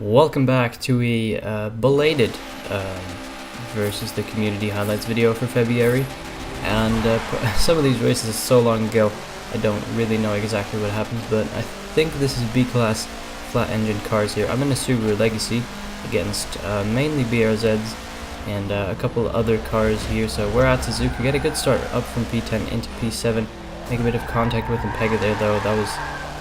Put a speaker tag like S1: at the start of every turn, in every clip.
S1: Welcome back to a belated versus the community highlights video for February, and some of these races are so long ago I don't really know exactly what happened, but I think this is B-class flat engine cars here. I'm in a Subaru Legacy against mainly BRZs and a couple other cars here, so we're at Suzuka. Get a good start up from P10 into P7, make a bit of contact with Impega there though. That was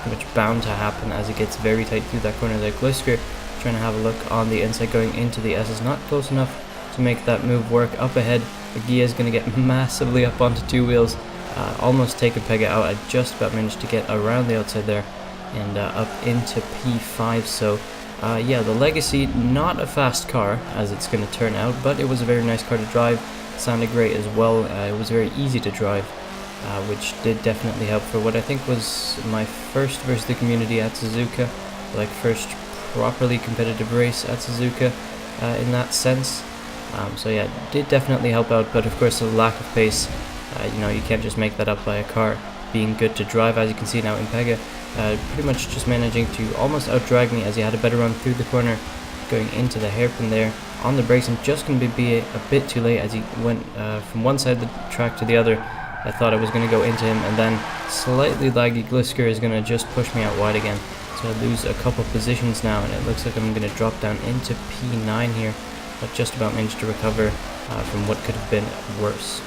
S1: pretty much bound to happen as it gets very tight through that corner there. Glisker trying to have a look on the inside, going into the S is not close enough to make that move work. Up ahead, Gia is going to get massively up onto two wheels, almost take Impega out. I just about managed to get around the outside there and up into P5. So yeah, the Legacy, not a fast car as it's going to turn out, but it was a very nice car to drive. Sounded great as well. It was very easy to drive, which did definitely help for what I think was my first versus the community at Suzuka, like first properly competitive race at Suzuka in that sense. So yeah, it did definitely help out, but of course the lack of pace, you know, you can't just make that up by a car being good to drive. As you can see now, Impega pretty much just managing to almost outdrag me as he had a better run through the corner, going into the hairpin there on the brakes, and just going to be a bit too late as he went from one side of the track to the other. I thought I was going to go into him, and then slightly laggy Glisker is going to just push me out wide again. So I lose a couple positions now, and it looks like I'm going to drop down into P9 here, but just about managed to recover from what could have been worse.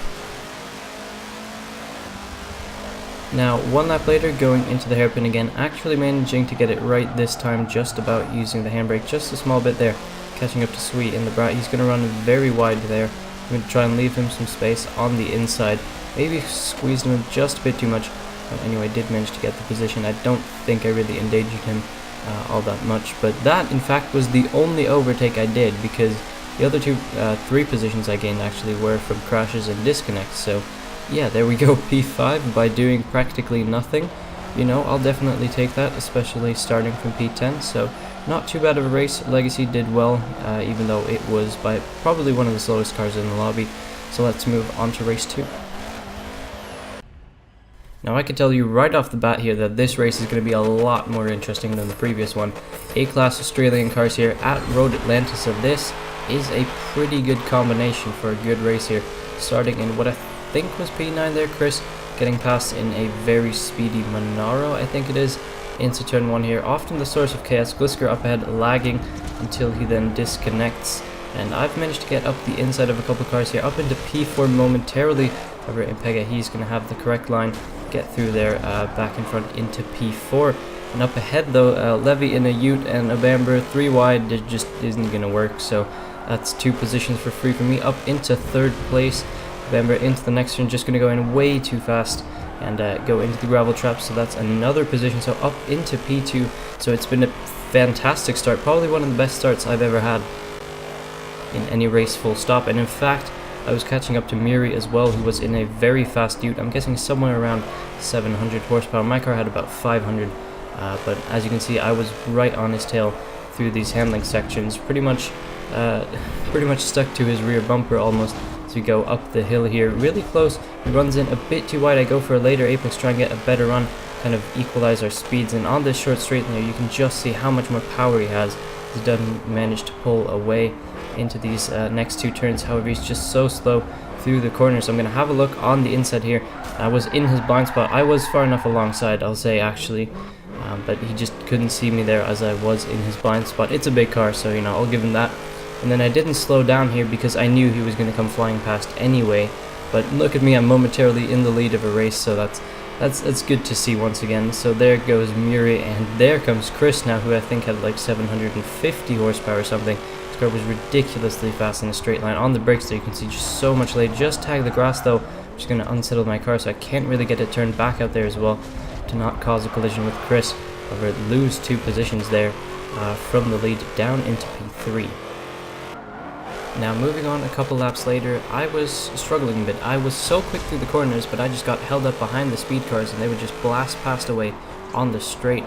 S1: Now, one lap later, going into the hairpin again, actually managing to get it right this time, just about using the handbrake just a small bit there, catching up to Sweet in the brat. He's going to run very wide there. I'm going to try and leave him some space on the inside, maybe squeezed him just a bit too much. But anyway, did manage to get the position. I don't think I really endangered him all that much, but that in fact was the only overtake I did, because the other three positions I gained actually were from crashes and disconnects. So yeah, there we go, P5 by doing practically nothing. You know, I'll definitely take that, especially starting from P10. So not too bad of a race. Legacy did well, even though it was by probably one of the slowest cars in the lobby. So let's move on to race 2. Now I can tell you right off the bat here that this race is going to be a lot more interesting than the previous one. A-class Australian cars here at Road Atlanta, so this is a pretty good combination for a good race here. Starting in what I think was P9 there, Chris getting past in a very speedy Monaro, I think it is, into turn 1 here. Often the source of chaos. Glisker up ahead lagging until he then disconnects, and I've managed to get up the inside of a couple cars here, up into P4 momentarily. However, Impega, he's going to have the correct line, get through there, back in front into P4. And up ahead though, Levy in a Ute and a Bamber 3 wide, it just isn't going to work, so that's 2 positions for free for me. Up into 3rd place, Bamber into the next turn, just going to go in way too fast and go into the gravel trap, so that's another position. So up into P2, so it's been a fantastic start, probably one of the best starts I've ever had in any race full stop. And in fact, I was catching up to Miri as well, who was in a very fast Ute. I'm guessing somewhere around 700 horsepower. My car had about 500, but as you can see, I was right on his tail through these handling sections, pretty much stuck to his rear bumper almost. So we go up the hill here, really close. He runs in a bit too wide. I go for a later apex, try and get a better run, kind of equalize our speeds. And on this short straight there, you can just see how much more power he has. He doesn't manage to pull away into these next 2 turns. However, he's just so slow through the corner. So I'm going to have a look on the inside here. I was in his blind spot. I was far enough alongside, I'll say, actually, but he just couldn't see me there as I was in his blind spot. It's a big car, so you know, I'll give him that. And then I didn't slow down here because I knew he was going to come flying past anyway. But look at me, I'm momentarily in the lead of a race, so that's good to see once again. So there goes Muri, and there comes Chris now, who I think had like 750 horsepower or something. This car was ridiculously fast in a straight line. On the brakes there, you can see just so much late. Just tag the grass though, which is going to unsettle my car, so I can't really get it turned back out there as well to not cause a collision with Chris. However, lose 2 positions there from the lead down into P3. Now moving on a couple laps later, I was struggling a bit. I was so quick through the corners, but I just got held up behind the speed cars and they would just blast past away on the straight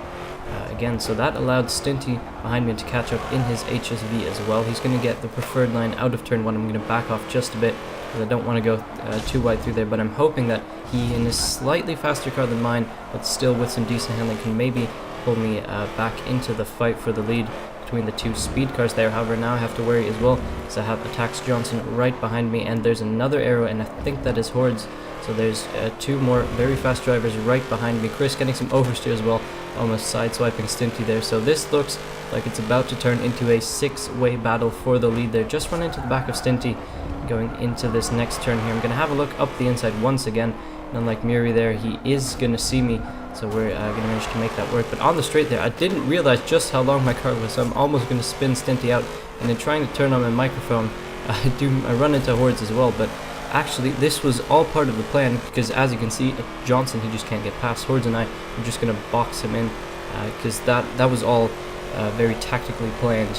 S1: again. So that allowed Stinty behind me to catch up in his HSV as well. He's going to get the preferred line out of turn 1. I'm going to back off just a bit because I don't want to go too wide through there, but I'm hoping that he, in a slightly faster car than mine, but still with some decent handling, can maybe pull me back into the fight for the lead between the two speed cars there. However, now I have to worry as well, because I have Attacks Johnson right behind me, and there's another arrow, and I think that is Hordes. So there's two more very fast drivers right behind me. Chris getting some oversteer as well, almost sideswiping Stinty there. So this looks like it's about to turn into a 6-way battle for the lead there. Just run into the back of Stinty going into this next turn here. I'm going to have a look up the inside once again. And unlike Muri there, he is going to see me. So we're going to manage to make that work. But on the straight there, I didn't realize just how long my car was. So I'm almost going to spin Stinty out. And in trying to turn on my microphone, I run into Hordes as well. But actually, this was all part of the plan, because as you can see, Johnson, he just can't get past Hordes, and I am just going to box him in, because that was all very tactically planned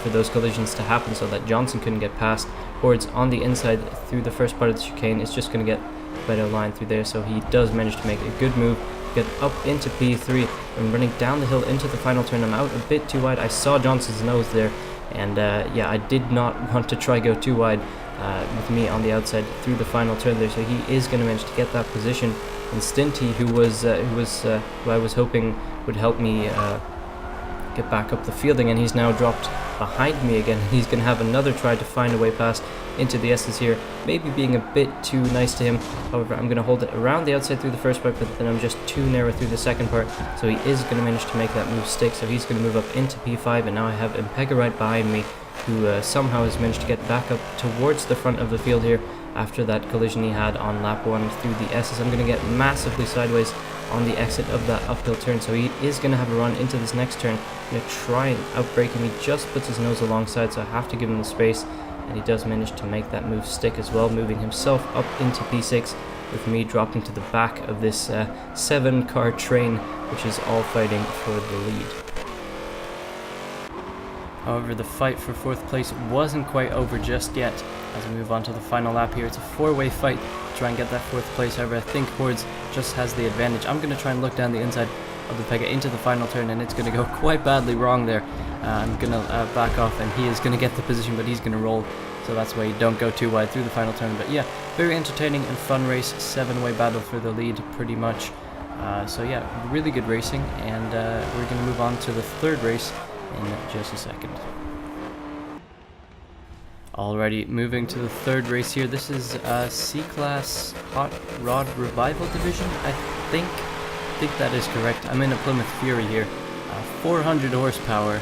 S1: for those collisions to happen, so that Johnson couldn't get past Hordes on the inside through the first part of the chicane. It's just going to get a better line through there, so he does manage to make a good move, get up into P3, and running down the hill into the final turn. I'm out a bit too wide. I saw Johnson's nose there, and yeah, I did not want to try go too wide with me on the outside through the final turn there, so he is going to manage to get that position. And Stinty, who I was hoping would help me get back up the field again, he's now dropped behind me again. He's going to have another try to find a way past into the S's here, maybe being a bit too nice to him. However, I'm going to hold it around the outside through the first part, but then I'm just too narrow through the second part, so he is going to manage to make that move stick. So he's going to move up into P5, and now I have Impega right behind me, who somehow has managed to get back up towards the front of the field here after that collision he had on lap 1 through the S's. I'm going to get massively sideways on the exit of that uphill turn, so he is going to have a run into this next turn. Going to try and outbrake him. He just puts his nose alongside, so I have to give him the space, and he does manage to make that move stick as well, moving himself up into P6, with me dropping to the back of this 7-car train, which is all fighting for the lead. However, the fight for 4th place wasn't quite over just yet. As we move on to the final lap here, it's a 4-way fight to try and get that 4th place. However, I think Hordes just has the advantage. I'm going to try and look down the inside of the Pega into the final turn, and it's going to go quite badly wrong there. I'm going to back off, and he is going to get the position, but he's going to roll. So that's why you don't go too wide through the final turn. But yeah, very entertaining and fun race. 7-way battle for the lead, pretty much. So yeah, really good racing, and we're going to move on to the 3rd race in just a second. Alrighty, moving to the 3rd race here. This is C-Class Hot Rod Revival Division, I think that is correct. I'm in a Plymouth Fury here. 400 horsepower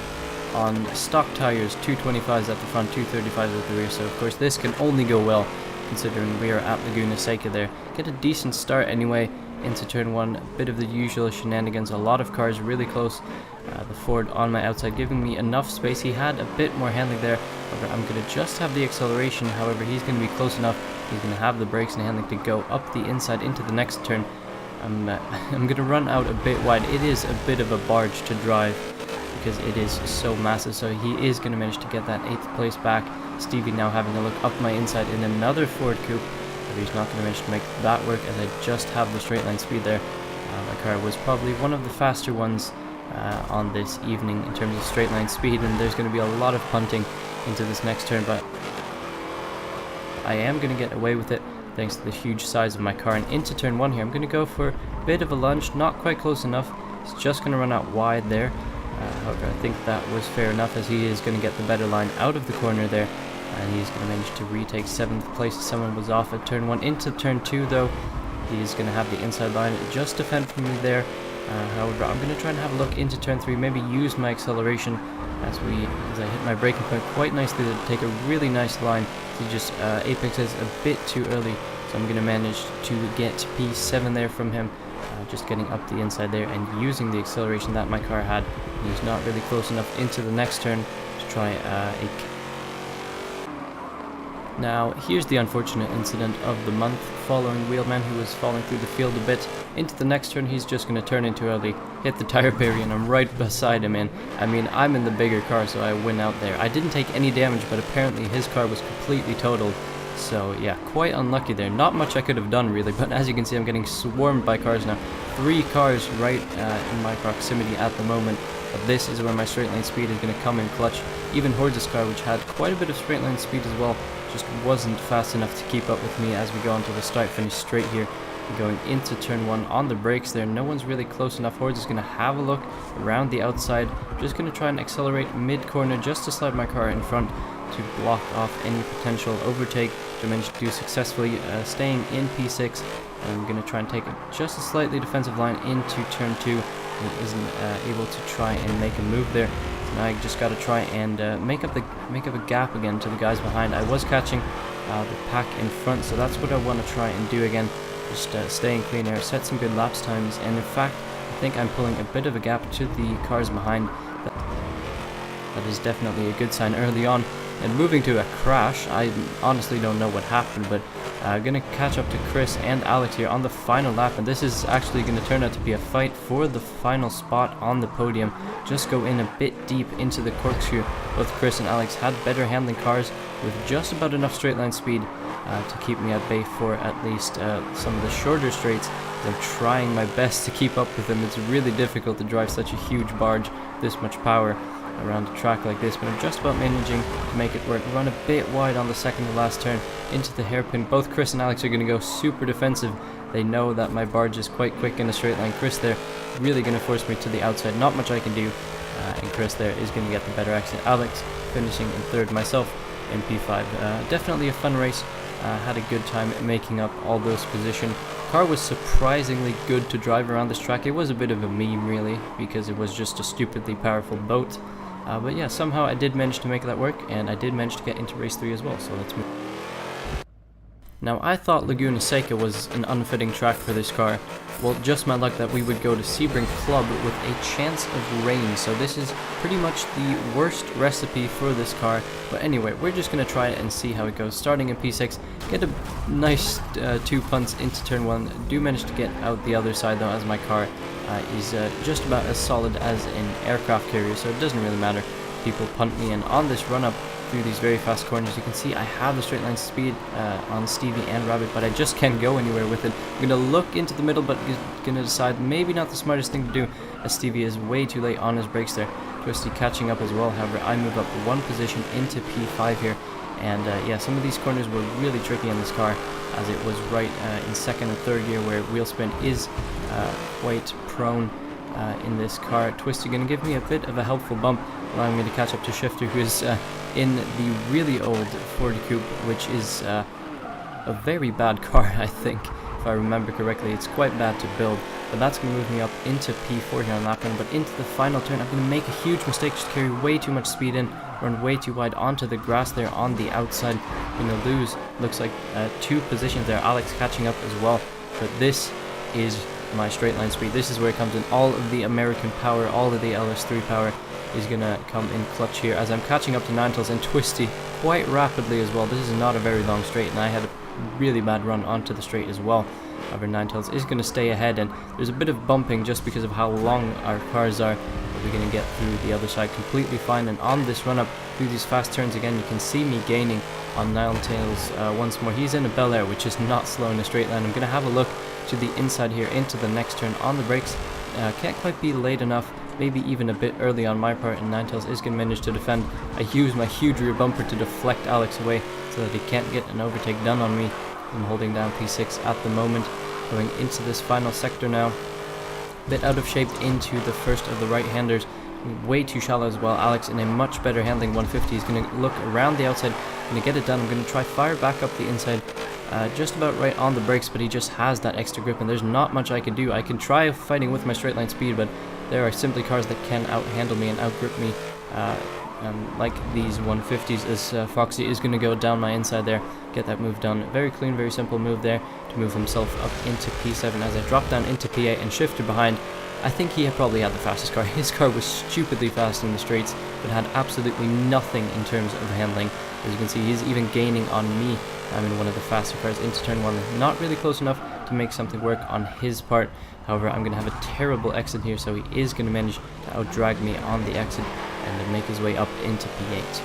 S1: on stock tires, 225s at the front, 235s at the rear, so of course this can only go well considering we are at Laguna Seca there. Get a decent start anyway into turn 1, a bit of the usual shenanigans, a lot of cars really close. The Ford on my outside giving me enough space. He had a bit more handling there. However, I'm going to just have the acceleration. However, he's going to be close enough. He's going to have the brakes and handling to go up the inside into the next turn. I'm going to run out a bit wide. It is a bit of a barge to drive because it is so massive. So he is going to manage to get that 8th place back. Stevie now having a look up my inside in another Ford Coupe. But he's not going to manage to make that work as I just have the straight line speed there. My car was probably one of the faster ones on this evening in terms of straight line speed, and there's going to be a lot of punting into this next turn, but I am going to get away with it thanks to the huge size of my car. And into turn 1 here, I'm going to go for a bit of a lunge, not quite close enough. It's just going to run out wide there. However, I think that was fair enough as he is going to get the better line out of the corner there, and he's going to manage to retake 7th place. Someone was off at turn 1. Into turn 2 though, he is going to have the inside line just defend from me there. However, I'm going to try and have a look into turn 3, maybe use my acceleration as I hit my braking point quite nicely to take a really nice line. He just apexes a bit too early, so I'm going to manage to get P7 there from him, just getting up the inside there and using the acceleration that my car had. He's not really close enough into the next turn to try a Now, here's the unfortunate incident of the month. Following Wheelman, who was falling through the field a bit. Into the next turn, he's just going to turn in too early, hit the tire barrier, and I'm right beside him in. I mean, I'm in the bigger car, so I win out there. I didn't take any damage, but apparently his car was completely totaled. So, yeah, quite unlucky there. Not much I could have done, really, but as you can see, I'm getting swarmed by cars now. 3 cars right in my proximity at the moment. But this is where my straight line speed is going to come in clutch. Even Hordes' car, which had quite a bit of straight line speed as well, just wasn't fast enough to keep up with me as we go onto the start-finish straight here. Going into turn 1 on the brakes there. No one's really close enough. Hordes is going to have a look around the outside. Just going to try and accelerate mid-corner just to slide my car in front to block off any potential overtake, which I managed to do successfully, staying in P6. I'm going to try and take just a slightly defensive line into turn 2. He isn't able to try and make a move there. So now I just got to try and make up a gap again to the guys behind. I was catching the pack in front, so that's what I want to try and do again. Just staying clean here, set some good laps times, and in fact, I think I'm pulling a bit of a gap to the cars behind. That is definitely a good sign early on. And moving to a crash, I honestly don't know what happened, but gonna catch up to Chris and Alex here on the final lap, and this is actually gonna turn out to be a fight for the final spot on the podium. Just go in a bit deep into the corkscrew. Both Chris and Alex had better handling cars with just about enough straight line speed to keep me at bay for at least some of the shorter straights. I'm trying my best to keep up with them. It's really difficult to drive such a huge barge, this much power around a track like this, but I'm just about managing to make it work. Run a bit wide on the second to last turn into the hairpin. Both Chris and Alex are going to go super defensive. They know that my barge is quite quick in a straight line. Chris there really going to force me to the outside. Not much I can do, and Chris there is going to get the better exit. Alex finishing in third, myself in P5. Definitely a fun race. Had a good time making up all those positions. Car was surprisingly good to drive around this track. It was a bit of a meme really, because it was just a stupidly powerful boat. But yeah, somehow I did manage to make that work, and I did manage to get into race 3 as well, so let's move. Now, I thought Laguna Seca was an unfitting track for this car. Well, just my luck that we would go to Sebring Club with a chance of rain, so this is pretty much the worst recipe for this car. But anyway, we're just going to try it and see how it goes. Starting in P6, get a nice 2 punts into turn 1. Do manage to get out the other side though, as my car is just about as solid as an aircraft carrier, so it doesn't really matter. People punt me, and on this run up through these very fast corners, you can see I have the straight line speed on Stevie and Rabbit, but I just can't go anywhere with it. I'm going to look into the middle, but going to decide maybe not the smartest thing to do, as Stevie is way too late on his brakes there. Twisty catching up as well. However, I move up 1 position into P5 here, and yeah, some of these corners were really tricky on this car, as it was right in second and third gear where wheel spin is quite prone in this car. Twisty going to give me a bit of a helpful bump, allowing me to catch up to Shifter, who is in the really old Ford Coupe, which is a very bad car, I think. If I remember correctly, it's quite bad to build, but that's going to move me up into P4 here on lap 1. But into the final turn, I'm going to make a huge mistake, just carry way too much speed in, run way too wide onto the grass there on the outside. I'm going to lose, looks like 2 positions there. Alex catching up as well, but this is my straight line speed. This is where it comes in. All of the American power, all of the LS3 power is going to come in clutch here, as I'm catching up to Ninetales and Twisty quite rapidly as well. This is not a very long straight, and I had a really bad run onto the straight as well. However, Ninetales is going to stay ahead, and there's a bit of bumping just because of how long our cars are, but we're going to get through the other side completely fine. And on this run up through these fast turns again, you can see me gaining on Ninetales once more. He's in a Bel Air, which is not slow in a straight line. I'm going to have a look to the inside here into the next turn on the brakes. Can't quite be late enough, maybe even a bit early on my part, and Ninetales is going to manage to defend. I use my huge rear bumper to deflect Alex away so that he can't get an overtake done on me. I'm holding down P6 at the moment, going into this final sector now. Bit out of shape into the first of the right-handers, way too shallow as well. Alex in a much better handling 150 is going to look around the outside, going to get it done. I'm going to try fire back up the inside, just about right on the brakes, but he just has that extra grip, and there's not much I can do. I can try fighting with my straight line speed, but there are simply cars that can out-handle me and out-grip me, like these 150s, as Foxy is going to go down my inside there, get that move done. Very clean, very simple move there to move himself up into P7 as I drop down into P8 and Shifter behind. I think he probably had the fastest car. His car was stupidly fast in the straights, but had absolutely nothing in terms of handling. As you can see, he's even gaining on me. I'm in one of the faster cars into turn 1. Not really close enough to make something work on his part. However, I'm going to have a terrible exit here, so he is going to manage to outdrag me on the exit and then make his way up into P8.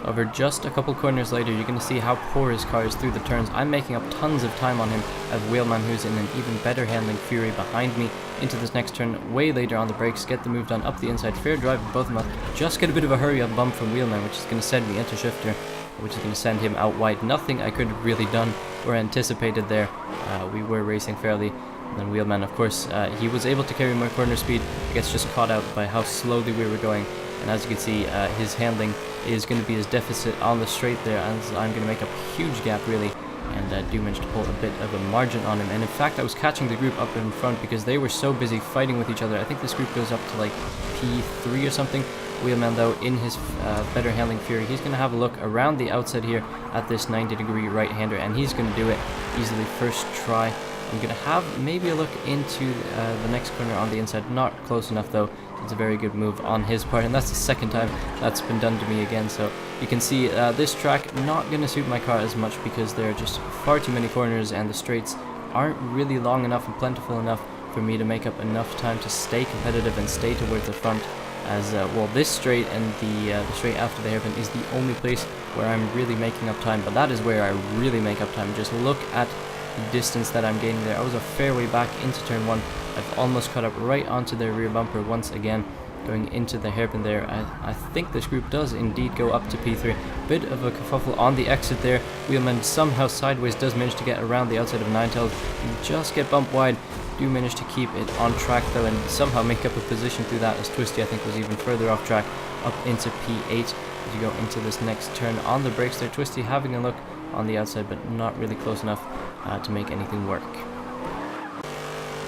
S1: However, just a couple corners later, you're going to see how poor his car is through the turns. I'm making up tons of time on him. I have Wheelman, who's in an even better handling Fury behind me into this next turn. Way later on the brakes, get the move done up the inside. Fair drive with both of them. Just get a bit of a hurry up bump from Wheelman, which is going to send me into Shifter. which is going to send him out wide. Nothing I could have really done or anticipated there. We were racing fairly. And then Wheelman, of course, he was able to carry my corner speed. I guess just caught out by how slowly we were going. And as you can see, his handling is going to be his deficit on the straight there, as I'm going to make up a huge gap really, and do manage to pull a bit of a margin on him. And in fact, I was catching the group up in front because they were so busy fighting with each other. I think this group goes up to like P3 or something. Wheelman, though, in his better handling fury, he's going to have a look around the outside here at this 90-degree right-hander, and he's going to do it easily first try. I'm going to have maybe a look into the next corner on the inside. Not close enough, though. It's a very good move on his part, and that's the second time that's been done to me again. So you can see this track not going to suit my car as much because there are just far too many corners, and the straights aren't really long enough and plentiful enough for me to make up enough time to stay competitive and stay towards the front. As well, this straight and the straight after the hairpin is the only place where I'm really making up time, but that is where I really make up time. Just look at the distance that I'm gaining there. I was a fair way back into turn 1. I've almost caught up right onto their rear bumper once again, going into the hairpin there. I think this group does indeed go up to P3. Bit of a kerfuffle on the exit there. Wheelman somehow sideways does manage to get around the outside of Ninetales and just get bumped wide. Do manage to keep it on track though, and somehow make up a position through that, as Twisty I think was even further off track up into P8 as you go into this next turn. On the brakes there, Twisty having a look on the outside but not really close enough to make anything work.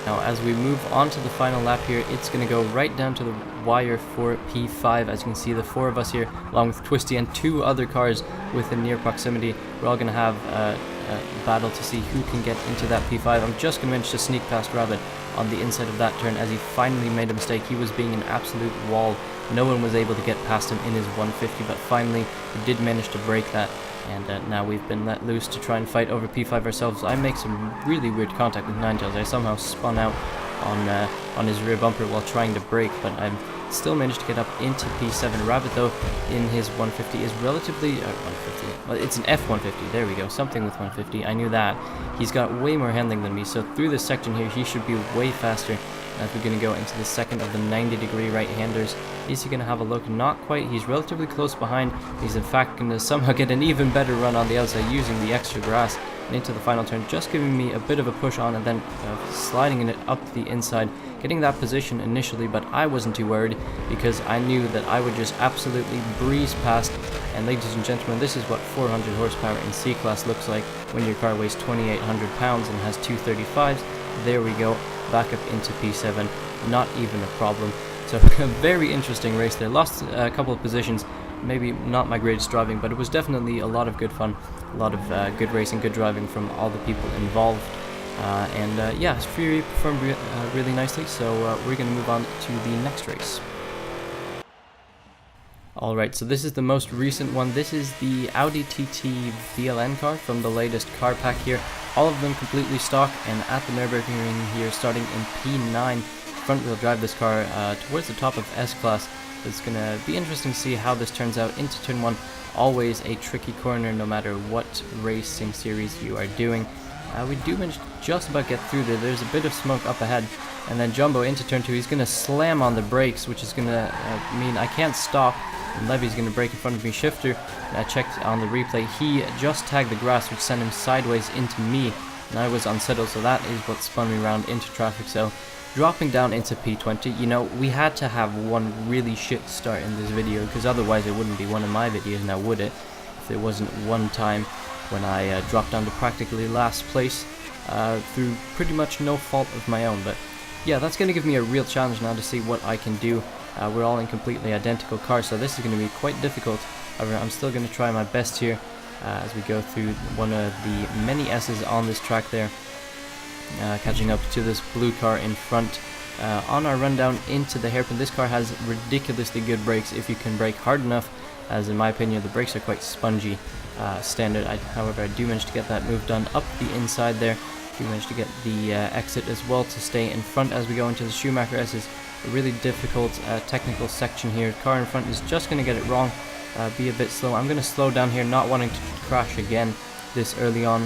S1: Now as we move on to the final lap here, it's going to go right down to the wire for P5. As you can see, the 4 of us here, along with Twisty and 2 other cars within near proximity, we're all going to have a battle to see who can get into that P5. I'm just going to manage to sneak past Rabbit on the inside of that turn as he finally made a mistake. He was being an absolute wall. No one was able to get past him in his 150, but finally he did manage to break that. And now we've been let loose to try and fight over P5 ourselves. I make some really weird contact with Ninetales. I somehow spun out on his rear bumper while trying to brake, but I'm still managed to get up into P7. Rabbit, though, in his 150 is relatively 150. Well, it's an F150. There we go. Something with 150. I knew that. He's got way more handling than me, so through this section here, he should be way faster. As we're going to go into the second of the 90-degree right-handers. Is he going to have a look? Not quite. He's relatively close behind. He's in fact going to somehow get an even better run on the outside using the extra grass. And into the final turn, just giving me a bit of a push on and then sliding in it up the inside. Getting that position initially, but I wasn't too worried because I knew that I would just absolutely breeze past. And ladies and gentlemen, this is what 400 horsepower in C-Class looks like when your car weighs 2,800 pounds and has 235s. There we go. Back up into P7, not even a problem. So a very interesting race there. Lost a couple of positions, maybe not my greatest driving, but it was definitely a lot of good fun, a lot of good racing, good driving from all the people involved. Yeah, Fury performed really nicely, so we're going to move on to the next race. Alright, so this is the most recent one. This is the Audi TT VLN car from the latest car pack here. All of them completely stock, and at the Nürburgring here, starting in P9, front-wheel drive this car towards the top of S-Class. It's going to be interesting to see how this turns out into turn 1. Always a tricky corner no matter what racing series you are doing. We do manage to just about get through there. There's a bit of smoke up ahead. And then Jumbo into turn 2. He's going to slam on the brakes, which is going to mean I can't stop. And Levy's going to brake in front of me. Shifter, I checked on the replay. He just tagged the grass, which sent him sideways into me. And I was unsettled, so that is what spun me around into traffic. So dropping down into P20, you know, we had to have one really shit start in this video, because otherwise it wouldn't be one of my videos now, would it? If there wasn't one time when I dropped down to practically last place through pretty much no fault of my own. But yeah, that's going to give me a real challenge now to see what I can do. We're all in completely identical cars, so this is going to be quite difficult. However, I'm still going to try my best here as we go through one of the many S's on this track there. Catching up to this blue car in front. On our rundown into the hairpin, this car has ridiculously good brakes if you can brake hard enough, as in my opinion the brakes are quite spongy standard. However, I do manage to get that move done up the inside there. Do manage to get the exit as well to stay in front as we go into the Schumacher S's. A really difficult technical section here. Car in front is just going to get it wrong, be a bit slow. I'm going to slow down here, not wanting to crash again this early on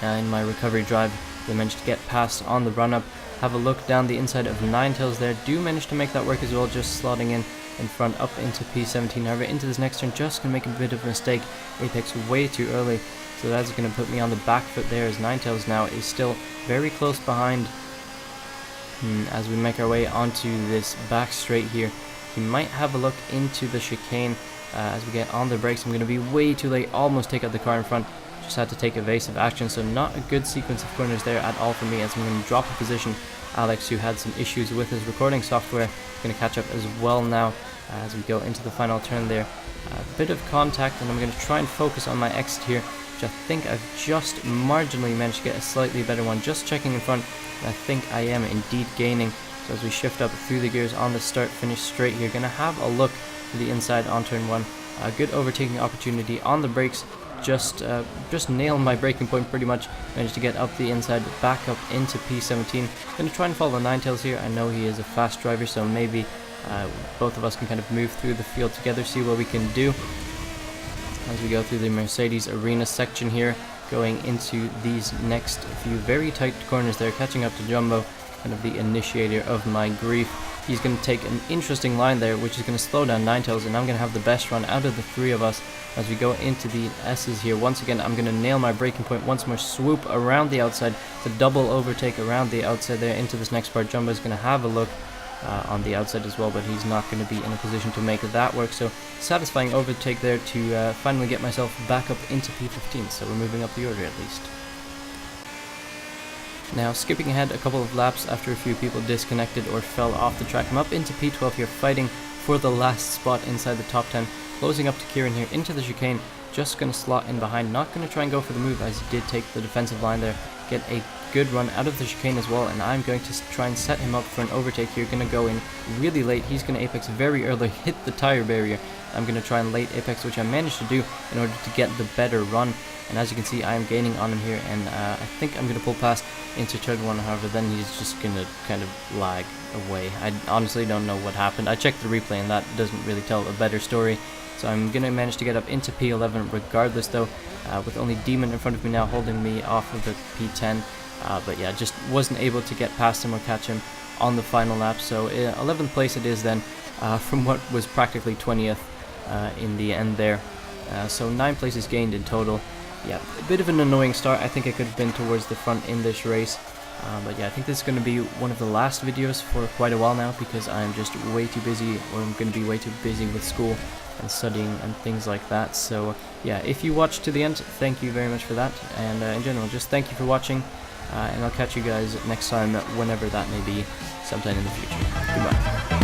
S1: in my recovery drive. They managed to get past on the run-up. Have a look down the inside of Ninetales there. Do manage to make that work as well, just slotting in in front up into P17. However, into this next turn, just going to make a bit of a mistake. Apex way too early, so that's going to put me on the back foot there, as Ninetales now is still very close behind. As we make our way onto this back straight here, he might have a look into the chicane. As we get on the brakes, I'm going to be way too late, almost take out the car in front. Just had to take evasive action, so not a good sequence of corners there at all for me, as I'm going to drop a position. Alex, who had some issues with his recording software, is going to catch up as well now as we go into the final turn there. A bit of contact, and I'm going to try and focus on my exit here, which I think I've just marginally managed to get a slightly better one. Just checking in front, and I think I am indeed gaining. So as we shift up through the gears on the start finish straight here, going to have a look to the inside on turn 1. A good overtaking opportunity on the brakes. Just nailed my braking point pretty much. Managed to get up the inside, back up into P17. Going to try and follow Ninetales here. I know he is a fast driver, so maybe both of us can kind of move through the field together, see what we can do. As we go through the Mercedes Arena section here, going into these next few very tight corners there, catching up to Jumbo, kind of the initiator of my grief. He's going to take an interesting line there, which is going to slow down Ninetales, and I'm going to have the best run out of the three of us as we go into the S's here. Once again, I'm going to nail my braking point once more, swoop around the outside, the double overtake around the outside there into this next part. Jumbo is going to have a look on the outside as well, but he's not going to be in a position to make that work. So satisfying overtake there to finally get myself back up into P15, so we're moving up the order at least. Now, skipping ahead a couple of laps after a few people disconnected or fell off the track, I'm up into P12 here, fighting for the last spot inside the top 10, closing up to Kieran here into the chicane, just going to slot in behind, not going to try and go for the move, as he did take the defensive line there, get a good run out of the chicane as well, and I'm going to try and set him up for an overtake here. Going to go in really late, he's going to apex very early, hit the tire barrier. I'm going to try and late apex, which I managed to do in order to get the better run. And as you can see, I am gaining on him here, and I think I'm going to pull past into turn 1. However, then he's just going to kind of lag away. I honestly don't know what happened. I checked the replay, and that doesn't really tell a better story. So I'm going to manage to get up into P11 regardless, though, with only Demon in front of me now holding me off of the P10. But yeah, just wasn't able to get past him or catch him on the final lap. So 11th place it is then, from what was practically 20th in the end there. So 9 places gained in total. Yeah, a bit of an annoying start. I think I could have been towards the front in this race. But yeah, I think this is going to be one of the last videos for quite a while now, because I'm just way too busy, or I'm going to be way too busy with school and studying and things like that. So yeah, if you watched to the end, thank you very much for that. And in general, just thank you for watching. And I'll catch you guys next time, whenever that may be, sometime in the future. Goodbye.